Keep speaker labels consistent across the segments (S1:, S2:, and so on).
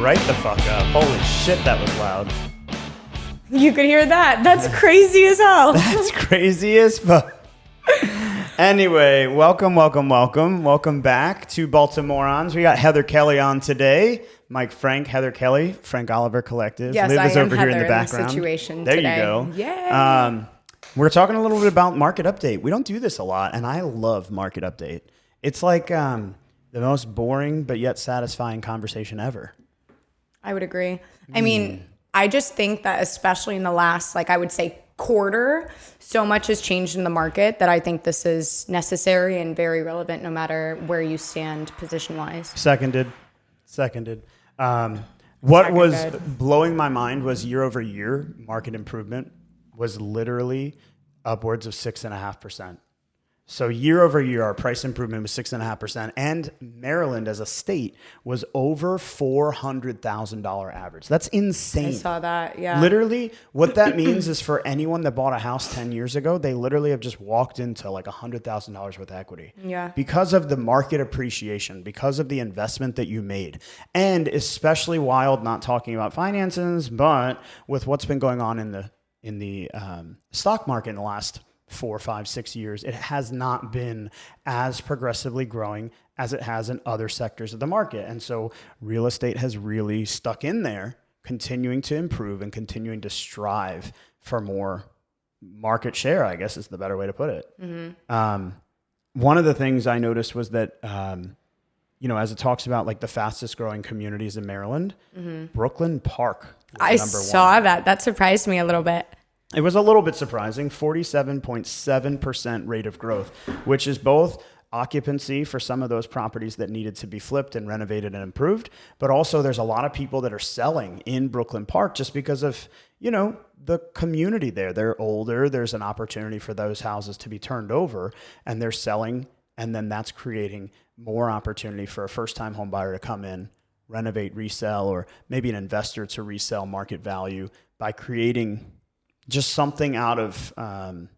S1: right the fuck up. Holy shit, that was loud.
S2: You could hear that. That's crazy as hell.
S1: That's crazy as fuck. Anyway, welcome back to Baltimorons. We got Heather Kelley on today. Mike Frank, Heather Kelley, Frank Oliver Collective.
S2: Yes,
S1: Liv
S2: I
S1: is
S2: am
S1: over
S2: Heather
S1: here in the background.
S2: In the situation
S1: there
S2: today.
S1: You go.
S2: Yeah.
S1: We're talking a little bit about market update. We don't do this a lot, and I love market update. It's like the most boring but yet satisfying conversation ever.
S2: I would agree. I mean, I just think that especially in the last, I would say quarter, so much has changed in the market that I think this is necessary and very relevant no matter where you stand position-wise.
S1: Seconded. What was blowing my mind was year over year, market improvement was literally upwards of 6.5%. So year over year, our price improvement was 6.5%, and Maryland as a state was over $400,000 average. That's insane.
S2: I saw that, yeah.
S1: Literally, what that means is for anyone that bought a house 10 years ago, they literally have just walked into like $100,000 worth of equity.
S2: Yeah.
S1: Because of the market appreciation, because of the investment that you made. And especially wild, not talking about finances, but with what's been going on in the stock market in the last 4, 5, 6 years, it has not been as progressively growing as it has in other sectors of the market. And so real estate has really stuck in there, continuing to improve and continuing to strive for more market share, I guess is the better way to put it. Mm-hmm. One of the things I noticed was that, as it talks about like the fastest growing communities in Maryland, Brooklyn Park was
S2: I
S1: number
S2: saw
S1: one.
S2: that. That surprised me a little bit.
S1: It was a little bit surprising, 47.7% rate of growth, which is both occupancy for some of those properties that needed to be flipped and renovated and improved, but also there's a lot of people that are selling in Brooklyn Park just because of, the community there. They're older. There's an opportunity for those houses to be turned over, and they're selling, and then that's creating more opportunity for a first-time home buyer to come in, renovate, resell, or maybe an investor to resell market value by creating just something out of a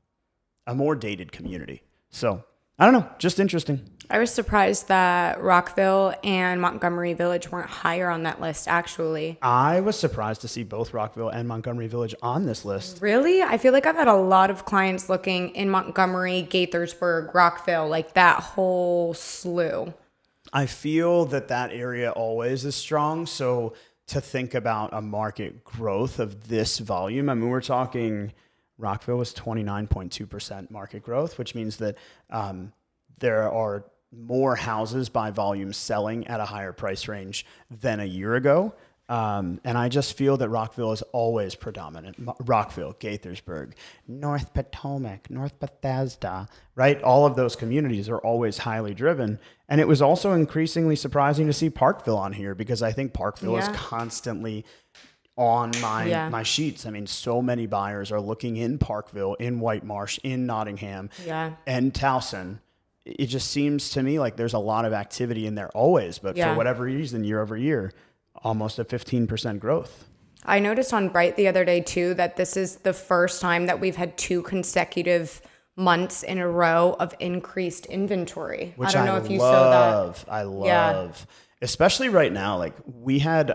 S1: more dated community. So I don't know, just interesting.
S2: I was surprised that Rockville and Montgomery Village weren't higher on that list, actually.
S1: I was surprised to see both Rockville and Montgomery Village on this list.
S2: Really? I feel like I've had a lot of clients looking in Montgomery, Gaithersburg, Rockville, like that whole slew.
S1: I feel that area always is strong. So to think about a market growth of this volume, I mean, we're talking Rockville was 29.2% market growth, which means that there are more houses by volume selling at a higher price range than a year ago. And I just feel that Rockville is always predominant. Rockville, Gaithersburg, North Potomac, North Bethesda, right? All of those communities are always highly driven. And it was also increasingly surprising to see Parkville on here because I think Parkville is constantly on my sheets. I mean, so many buyers are looking in Parkville, in White Marsh, in Nottingham, and Towson. It just seems to me like there's a lot of activity in there always, but for whatever reason, year over year, almost a 15% growth.
S2: I noticed on Bright the other day too that this is the first time that we've had 2 consecutive months in a row of increased inventory.
S1: Which
S2: I don't know if you saw that.
S1: I love. Especially right now, like we had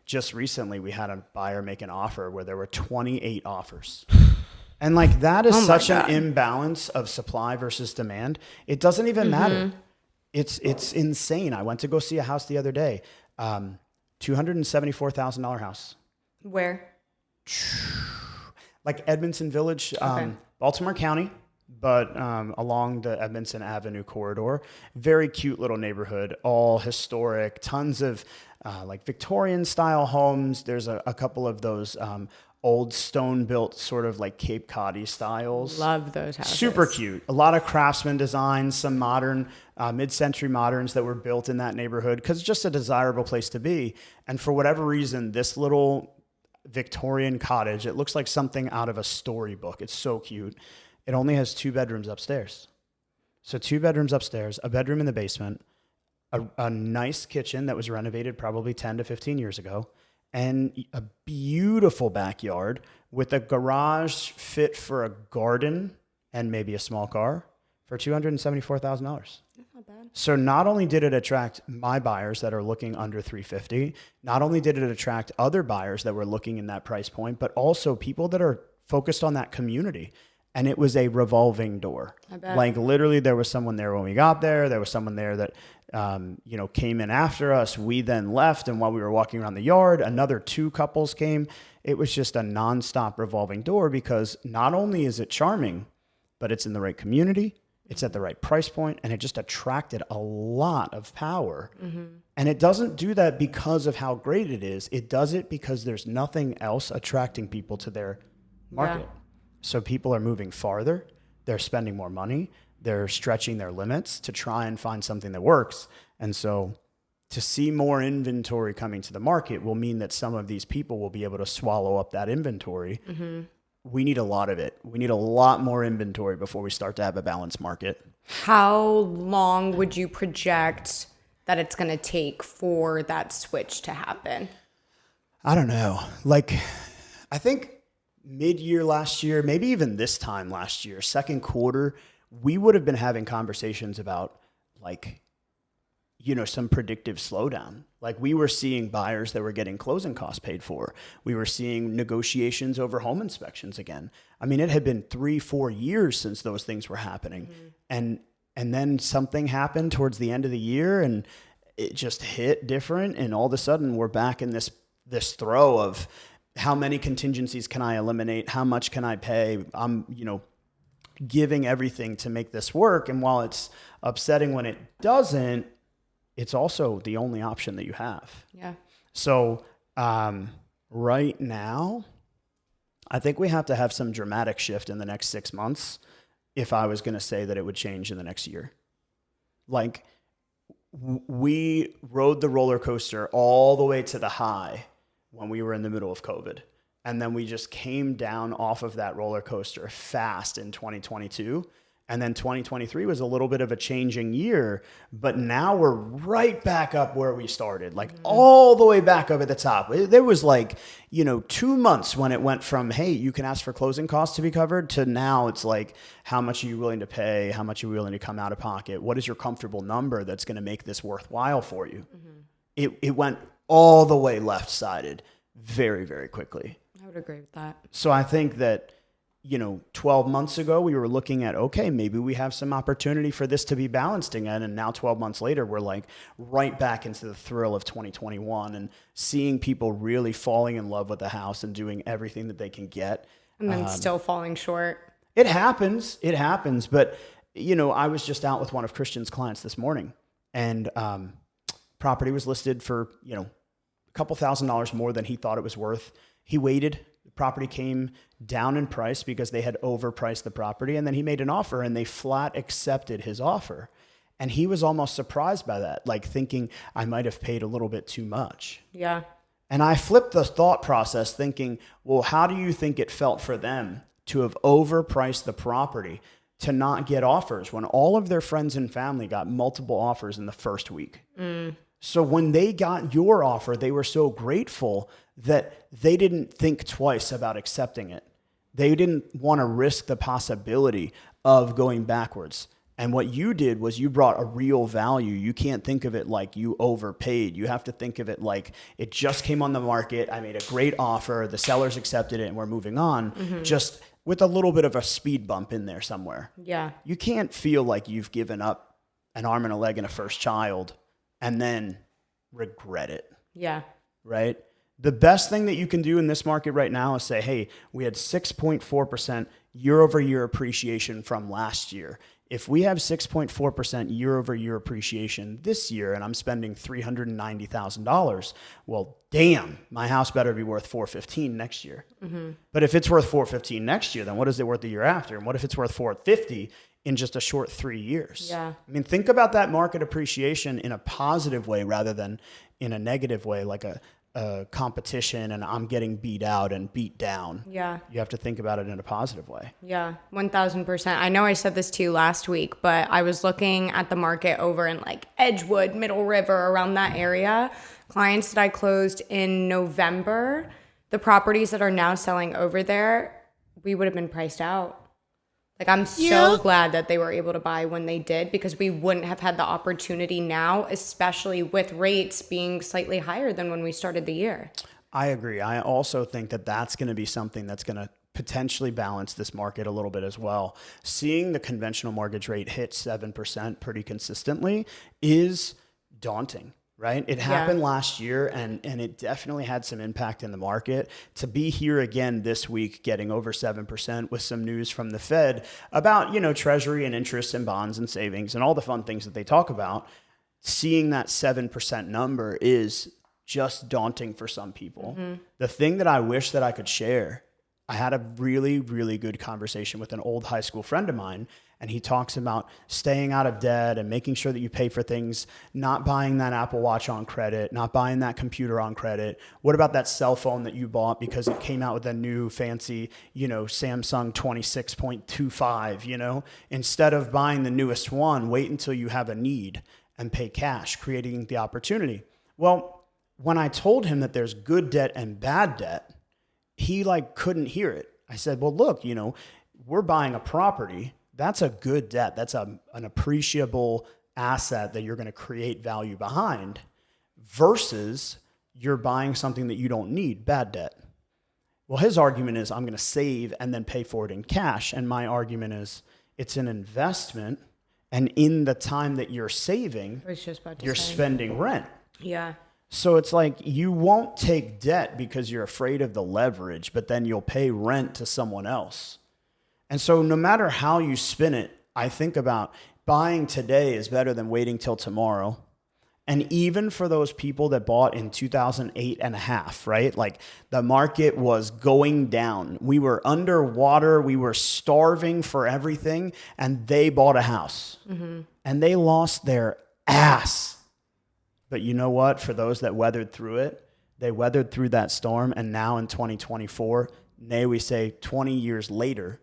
S1: just recently we had a buyer make an offer where there were 28 offers. And like that is such an imbalance of supply versus demand. It doesn't even matter. It's insane. I went to go see a house the other day. $274,000 house.
S2: Where?
S1: Like Edmondson Village, Baltimore County, but along the Edmondson Avenue corridor. Very cute little neighborhood, all historic, tons of like Victorian style homes. There's a couple of those old stone built sort of like Cape Cod-y styles.
S2: Love those houses. Super
S1: cute. A lot of craftsman designs, some modern, mid-century moderns that were built in that neighborhood because it's just a desirable place to be. And for whatever reason, this little Victorian cottage, it looks like something out of a storybook. It's so cute. It only has 2 bedrooms upstairs. So 2 bedrooms upstairs, a bedroom in the basement, a nice kitchen that was renovated probably 10 to 15 years ago, and a beautiful backyard with a garage fit for a garden and maybe a small car for $274,000.
S2: That's not bad.
S1: So not only did it attract my buyers that are looking under 350, not only did it attract other buyers that were looking in that price point, but also people that are focused on that community. And it was a revolving door.
S2: I bet.
S1: Like literally there was someone there when we got there. There was someone there that, came in after us. We then left. And while we were walking around the yard, another 2 couples came. It was just a nonstop revolving door because not only is it charming, but it's in the right community. It's at the right price point, and it just attracted a lot of power. And it doesn't do that because of how great it is. It does it because there's nothing else attracting people to their market.
S2: Yeah.
S1: So people are moving farther. They're spending more money. They're stretching their limits to try and find something that works. And so to see more inventory coming to the market will mean that some of these people will be able to swallow up that inventory. We need a lot of it. We need a lot more inventory before we start to have a balanced market.
S2: How long would you project that it's going to take for that switch to happen?
S1: I don't know. Like, I think mid-year last year, maybe even this time last year, second quarter, we would have been having conversations about some predictive slowdown. Like we were seeing buyers that were getting closing costs paid for. We were seeing negotiations over home inspections again. I mean, it had been 3-4 years since those things were happening. And then something happened towards the end of the year and it just hit different. And all of a sudden we're back in this throw of how many contingencies can I eliminate? How much can I pay? I'm, giving everything to make this work. And while it's upsetting when it doesn't, it's also the only option that you have.
S2: Yeah.
S1: So right now, I think we have to have some dramatic shift in the next 6 months if I was going to say that it would change in the next year. Like we rode the roller coaster all the way to the high when we were in the middle of COVID. And then we just came down off of that roller coaster fast in 2022. And then 2023 was a little bit of a changing year, but now we're right back up where we started, like all the way back up at the top. There was 2 months when it went from, hey, you can ask for closing costs to be covered, to now it's like, how much are you willing to pay? How much are you willing to come out of pocket? What is your comfortable number that's going to make this worthwhile for you? It went all the way left-sided very, very quickly.
S2: I would agree with that.
S1: So I think that, 12 months ago, we were looking at, okay, maybe we have some opportunity for this to be balanced again. And now 12 months later, we're like right back into the thrill of 2021 and seeing people really falling in love with the house and doing everything that they can get.
S2: And then still falling short.
S1: It happens. But, I was just out with one of Christian's clients this morning and property was listed for, a couple $1,000s more than he thought it was worth. He waited. The property came down in price because they had overpriced the property. And then he made an offer and they flat accepted his offer. And he was almost surprised by that, like thinking I might have paid a little bit too much.
S2: Yeah.
S1: And I flipped the thought process thinking, well, how do you think it felt for them to have overpriced the property to not get offers when all of their friends and family got multiple offers in the first week? So when they got your offer, they were so grateful that they didn't think twice about accepting it. They didn't want to risk the possibility of going backwards. And what you did was you brought a real value. You can't think of it like you overpaid. You have to think of it like it just came on the market. I made a great offer. The sellers accepted it and we're moving on. Just with a little bit of a speed bump in there somewhere.
S2: Yeah.
S1: You can't feel like you've given up an arm and a leg and a first child and then regret it.
S2: Yeah.
S1: Right? The best thing that you can do in this market right now is say, hey, we had 6.4% year over year appreciation from last year. If we have 6.4% year over year appreciation this year and I'm spending $390,000, well, damn, my house better be worth $415,000 next year. But if it's worth $415,000 next year, then what is it worth the year after? And what if it's worth $450,000 in just a short 3 years?
S2: Yeah.
S1: I mean, think about that market appreciation in a positive way rather than in a negative way, like a competition and I'm getting beat out and beat down.
S2: Yeah.
S1: You have to think about it in a positive way.
S2: Yeah, 1,000%. I know I said this to you last week, but I was looking at the market over in like Edgewood, Middle River, around that area. Clients that I closed in November, the properties that are now selling over there, we would have been priced out. Like, I'm so glad that they were able to buy when they did, because we wouldn't have had the opportunity now, especially with rates being slightly higher than when we started the year.
S1: I agree. I also think that that's going to be something that's going to potentially balance this market a little bit as well. Seeing the conventional mortgage rate hit 7% pretty consistently is daunting. Right? It happened last year, and it definitely had some impact in the market. To be here again this week, getting over 7% with some news from the Fed about, Treasury and interest and bonds and savings and all the fun things that they talk about, seeing that 7% number is just daunting for some people. The thing that I wish that I could share, I had a really, really good conversation with an old high school friend of mine, and he talks about staying out of debt and making sure that you pay for things, not buying that Apple Watch on credit, not buying that computer on credit. What about that cell phone that you bought because it came out with a new fancy, Samsung 26.25, Instead of buying the newest one, wait until you have a need and pay cash, creating the opportunity. Well, when I told him that there's good debt and bad debt, he couldn't hear it. I said, well, look, we're buying a property. That's a good debt. That's an appreciable asset that you're going to create value behind, versus you're buying something that you don't need, bad debt. Well, his argument is, I'm going to save and then pay for it in cash. And my argument is, it's an investment. And in the time that you're saving, you're spending rent.
S2: Yeah.
S1: So it's like, you won't take debt because you're afraid of the leverage, but then you'll pay rent to someone else. And so no matter how you spin it, I think about buying today is better than waiting till tomorrow. And even for those people that bought in 2008 and a half, right? Like, the market was going down. We were underwater. We were starving for everything. And they bought a house. And they lost their ass. But you know what? For those that weathered through it, they weathered through that storm. And now in 2024, nay, we say 20 years later,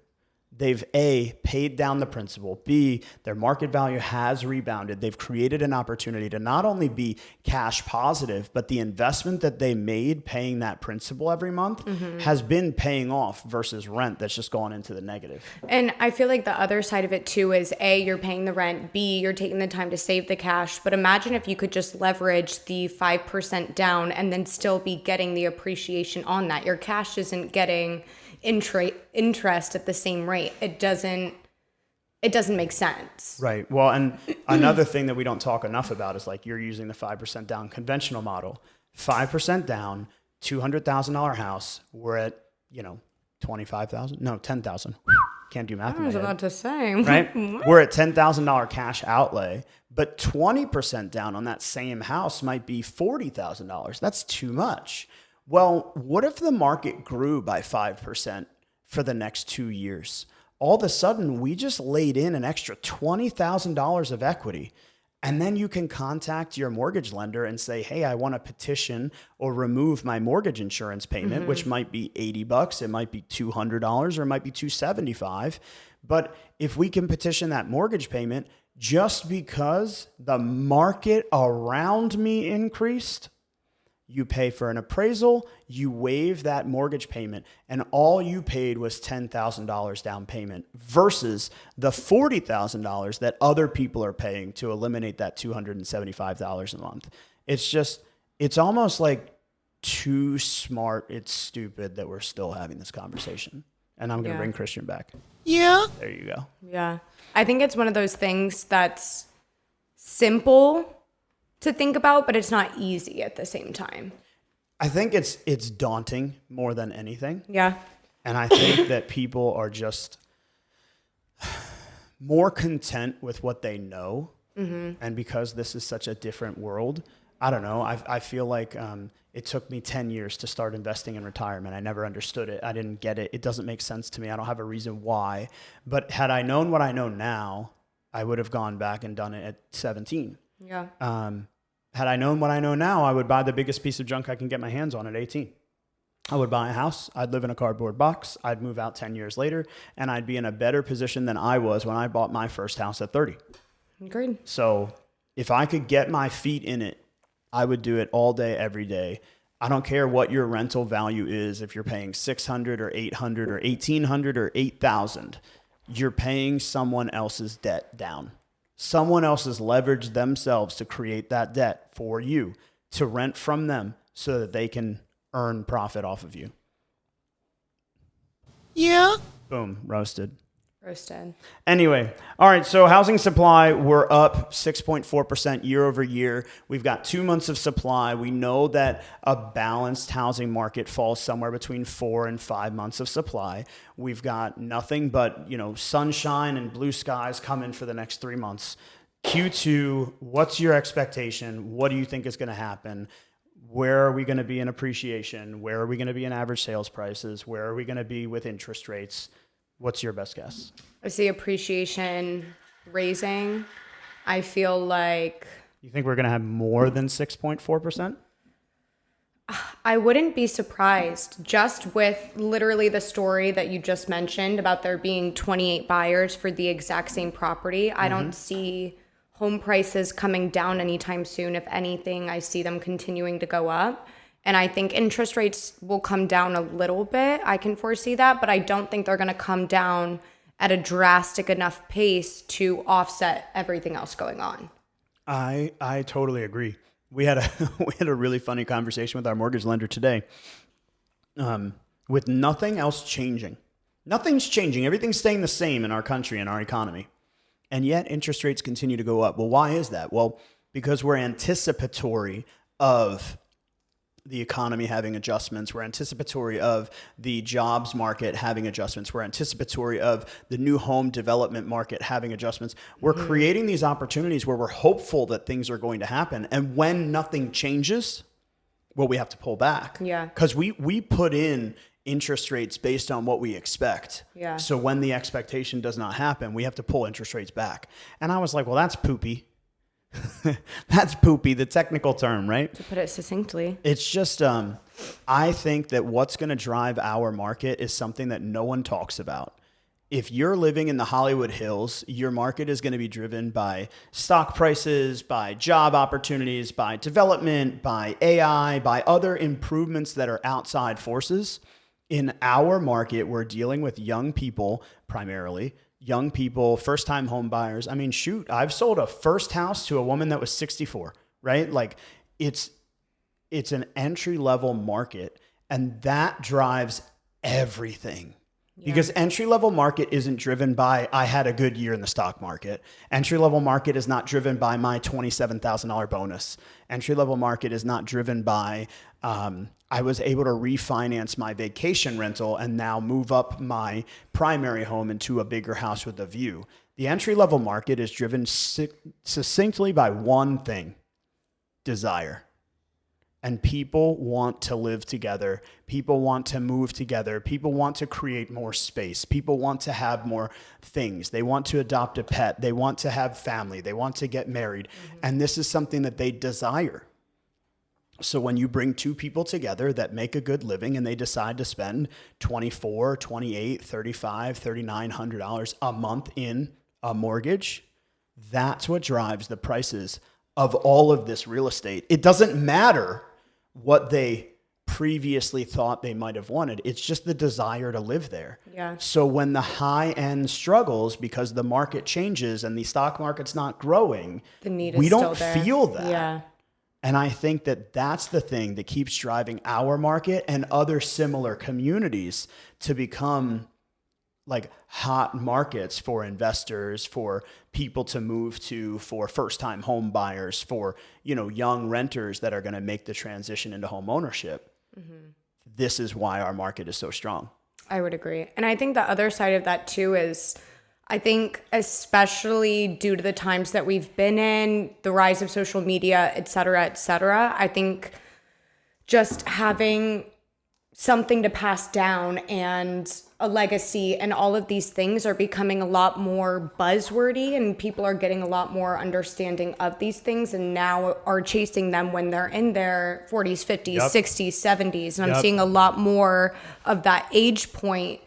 S1: they've A, paid down the principal, B, their market value has rebounded. They've created an opportunity to not only be cash positive, but the investment that they made paying that principal every month has been paying off, versus rent that's just gone into the negative.
S2: And I feel like the other side of it too is, A, you're paying the rent, B, you're taking the time to save the cash. But imagine if you could just leverage the 5% down and then still be getting the appreciation on that. Your cash isn't getting interest at the same rate. It doesn't make sense.
S1: Right. Well, and another thing that we don't talk enough about is, you're using the 5% down conventional model. 5% down, $200,000 house. We're at, 25,000. No, 10,000. Can't do math.
S2: I was about to say.
S1: Right. We're at $10,000 cash outlay, but 20% down on that same house might be $40,000. That's too much. Well, what if the market grew by 5% for the next 2 years? All of a sudden, we just laid in an extra $20,000 of equity. And then you can contact your mortgage lender and say, hey, I want to petition or remove my mortgage insurance payment, which might be $80, it might be $200, or it might be $275. But if we can petition that mortgage payment just because the market around me increased, you pay for an appraisal, you waive that mortgage payment, and all you paid was $10,000 down payment, versus the $40,000 that other people are paying to eliminate that $275 a month. It's almost like too smart, it's stupid that we're still having this conversation. And I'm going to bring Christian back. Yeah. There you go.
S2: Yeah. I think it's one of those things that's simple to think about, but it's not easy at the same time.
S1: I think it's daunting more than anything.
S2: Yeah.
S1: And I think that people are just more content with what they know. And because this is such a different world, I don't know. I feel like it took me 10 years to start investing in retirement. I never understood it. I didn't get it. It doesn't make sense to me. I don't have a reason why. But had I known what I know now, I would have gone back and done it at 17.
S2: Yeah.
S1: Had I known what I know now, I would buy the biggest piece of junk I can get my hands on at 18. I would buy a house. I'd live in a cardboard box. I'd move out 10 years later, and I'd be in a better position than I was when I bought my first house at 30.
S2: Agreed.
S1: So if I could get my feet in it, I would do it all day, every day. I don't care what your rental value is. If you're paying $600 or $800 or $1,800 or $8,000, you're paying someone else's debt down. Someone else has leveraged themselves to create that debt for you, to rent from them so that they can earn profit off of you.
S3: Yeah.
S1: Boom, roasted.
S2: Roasted.
S1: Anyway, all right, so housing supply, we're up 6.4% year over year. We've got 2 months of supply. We know that a balanced housing market falls somewhere between 4 and 5 months of supply. We've got nothing but, sunshine and blue skies coming for the next 3 months. Q2, what's your expectation? What do you think is going to happen? Where are we going to be in appreciation? Where are we going to be in average sales prices? Where are we going to be with interest rates? What's your best guess?
S2: I see appreciation raising. I feel like...
S1: You think we're going to have more than 6.4%?
S2: I wouldn't be surprised, just with literally the story that you just mentioned about there being 28 buyers for the exact same property. I don't see home prices coming down anytime soon. If anything, I see them continuing to go up. And I think interest rates will come down a little bit. I can foresee that, but I don't think they're going to come down at a drastic enough pace to offset everything else going on.
S1: I totally agree. We had a really funny conversation with our mortgage lender today. With nothing else changing. Nothing's changing. Everything's staying the same in our country and our economy. And yet interest rates continue to go up. Well, why is that? Well, because we're anticipatory of the economy having adjustments. We're anticipatory of the jobs market having adjustments. We're anticipatory of the new home development market having adjustments. We're creating these opportunities where we're hopeful that things are going to happen. And when nothing changes, well, we have to pull back.
S2: Yeah.
S1: Because we put in interest rates based on what we expect.
S2: Yeah.
S1: So when the expectation does not happen, we have to pull interest rates back. And I was like, well, that's poopy. That's poopy, the technical term, right?
S2: To put it succinctly.
S1: It's just, I think that what's going to drive our market is something that no one talks about. If you're living in the Hollywood Hills, your market is going to be driven by stock prices, by job opportunities, by development, by AI, by other improvements that are outside forces. In our market, we're dealing with young people primarily. Young people, first-time home buyers. I mean, shoot, I've sold a first house to a woman that was 64, right? Like it's an entry-level market, and that drives everything. Yeah. Because entry-level market isn't driven by, I had a good year in the stock market. Entry-level market is not driven by my $27,000 bonus. Entry-level market is not driven by, I was able to refinance my vacation rental and now move up my primary home into a bigger house with a view. The entry-level market is driven succinctly by one thing: desire. And people want to live together. People want to move together. People want to create more space. People want to have more things. They want to adopt a pet. They want to have family. They want to get married. And this is something that they desire. So when you bring two people together that make a good living and they decide to spend $2,400, $2,800, $3,500, $3,900 a month in a mortgage, that's what drives the prices of all of this real estate. It doesn't matter what they previously thought they might have wanted. It's just the desire to live there.
S2: Yeah.
S1: So when the high end struggles because the market changes and the stock market's not growing,
S2: the need is
S1: we
S2: still
S1: don't
S2: there.
S1: feel that.
S2: Yeah.
S1: And I think that that's the thing that keeps driving our market and other similar communities to become like hot markets for investors, for people to move to, for first-time home buyers, for, young renters that are going to make the transition into home ownership. Mm-hmm. This is why our market is so strong.
S2: I would agree. And I think the other side of that too is, I think especially due to the times that we've been in, the rise of social media, et cetera, I think just having something to pass down and a legacy and all of these things are becoming a lot more buzzwordy, and people are getting a lot more understanding of these things and now are chasing them when they're in their 40s, 50s, 60s, 70s. And I'm seeing a lot more of that age point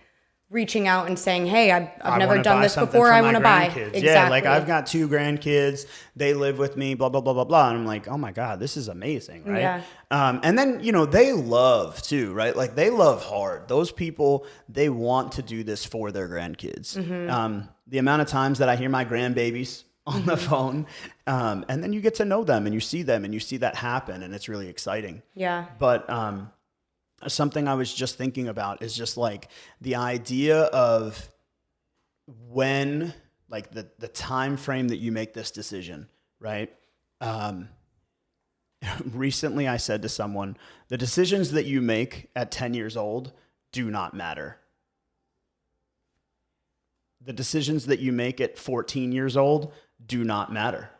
S2: reaching out and saying, hey, I've
S1: I
S2: never
S1: wanna
S2: done
S1: buy
S2: this
S1: something
S2: before.
S1: for
S2: I
S1: my
S2: want to buy.
S1: grandkids.
S2: Exactly.
S1: Yeah, like I've got 2 grandkids. They live with me, blah, blah, blah, blah, blah. And I'm like, oh my God, this is amazing, right?
S2: Yeah.
S1: And then, they love too, right? Like they love hard. Those people, they want to do this for their grandkids. The amount of times that I hear my grandbabies on the phone, and then you get to know them and you see them and you see that happen, and it's really exciting.
S2: Yeah.
S1: But something I was just thinking about is just like the idea of when, like the time frame that you make this decision, right? Recently I said to someone, the decisions that you make at 10 years old do not matter. The decisions that you make at 14 years old do not matter.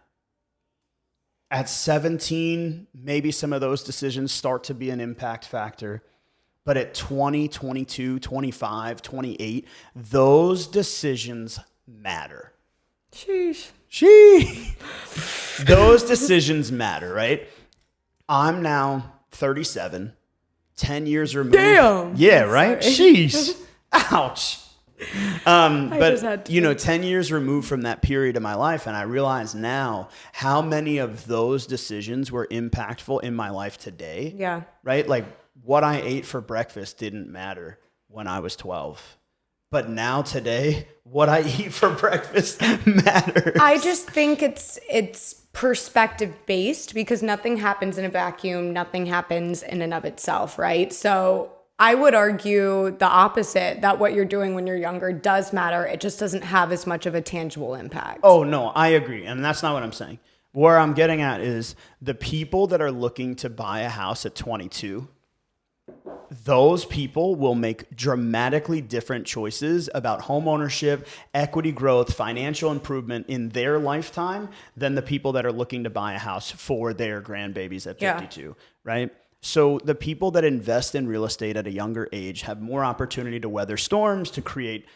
S1: At 17, maybe some of those decisions start to be an impact factor. But at 20, 22, 25, 28, those decisions matter.
S2: Sheesh.
S1: Those decisions matter, right? I'm now 37, 10 years removed.
S2: Damn.
S1: Yeah, right? Sheesh. Ouch.
S2: But
S1: 10 years removed from that period of my life, and I realize now how many of those decisions were impactful in my life today.
S2: Yeah.
S1: Right? Like what I ate for breakfast didn't matter when I was 12. But now today, what I eat for breakfast matters.
S2: I just think it's perspective based, because nothing happens in a vacuum. Nothing happens in and of itself, right? So I would argue the opposite, that what you're doing when you're younger does matter. It just doesn't have as much of a tangible impact.
S1: Oh, no, I agree. And that's not what I'm saying. Where I'm getting at is the people that are looking to buy a house at 22, those people will make dramatically different choices about home ownership, equity growth, financial improvement in their lifetime than the people that are looking to buy a house for their grandbabies at 52, right? So the people that invest in real estate at a younger age have more opportunity to weather storms, to create,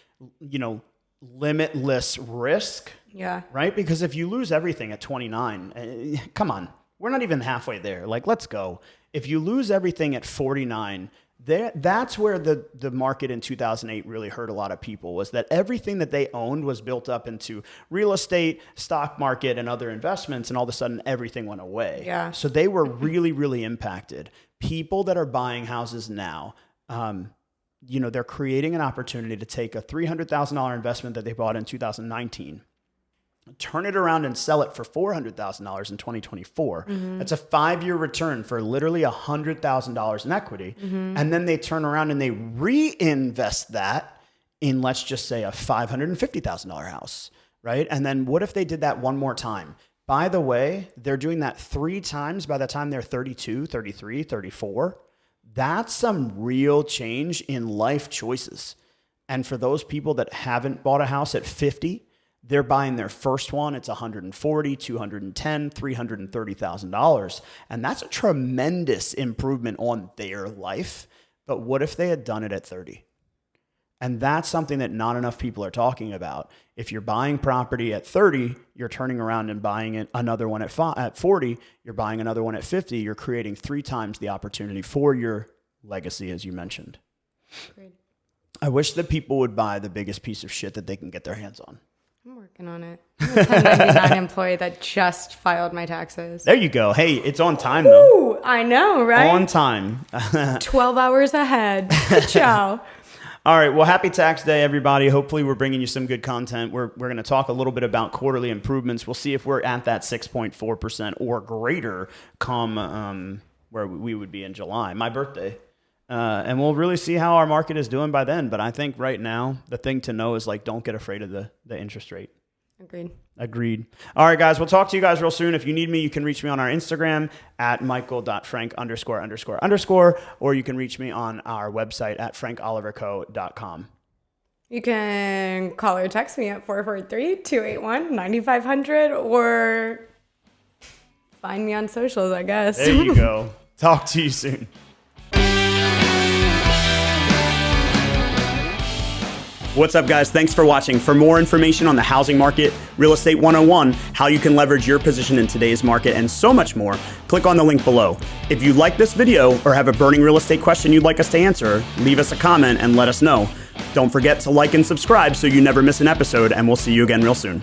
S1: limitless risk.
S2: Yeah.
S1: Right? Because if you lose everything at 29, come on, we're not even halfway there. Like, let's go. If you lose everything at 49, that's where the market in 2008 really hurt a lot of people, was that everything that they owned was built up into real estate, stock market, and other investments, and all of a sudden everything went away.
S2: Yeah.
S1: So they were really, really impacted. People that are buying houses now, they're creating an opportunity to take a $300,000 investment that they bought in 2019, turn it around and sell it for $400,000 in 2024. That's a 5-year return for literally $100,000 in equity. And then they turn around and they reinvest that in, let's just say, a $550,000 house, right? And then what if they did that one more time? By the way, they're doing that 3 times by the time they're 32, 33, 34. That's some real change in life choices. And for those people that haven't bought a house at 50, they're buying their first one. It's $140,000, $210,000, $330,000. And that's a tremendous improvement on their life. But what if they had done it at 30? And that's something that not enough people are talking about. If you're buying property at 30, you're turning around and buying another one at 40, you're buying another one at 50, you're creating 3 times the opportunity for your legacy, as you mentioned.
S2: Great.
S1: I wish that people would buy the biggest piece of shit that they can get their hands on.
S2: I'm working on it. I'm a 1099 employee that just filed my taxes.
S1: There you go. Hey, it's on time, though.
S2: Ooh, I know, right?
S1: On time.
S2: 12 hours ahead. Ciao.
S1: All right. Well, happy tax day, everybody. Hopefully we're bringing you some good content. We're going to talk a little bit about quarterly improvements. We'll see if we're at that 6.4% or greater come where we would be in July, my birthday. And we'll really see how our market is doing by then. But I think right now, the thing to know is, like, don't get afraid of the interest rate. Agreed. All right, guys. We'll talk to you guys real soon. If you need me, you can reach me on our Instagram at michael.frank___, or you can reach me on our website at frankoliverco.com.
S2: You can call or text me at 443-281-9500, or find me on socials, I guess.
S1: There you go. Talk to you soon. What's up, guys? Thanks for watching. For more information on the housing market, Real Estate 101, how you can leverage your position in today's market, and so much more, click on the link below. If you like this video or have a burning real estate question you'd like us to answer, leave us a comment and let us know. Don't forget to like and subscribe so you never miss an episode, and we'll see you again real soon.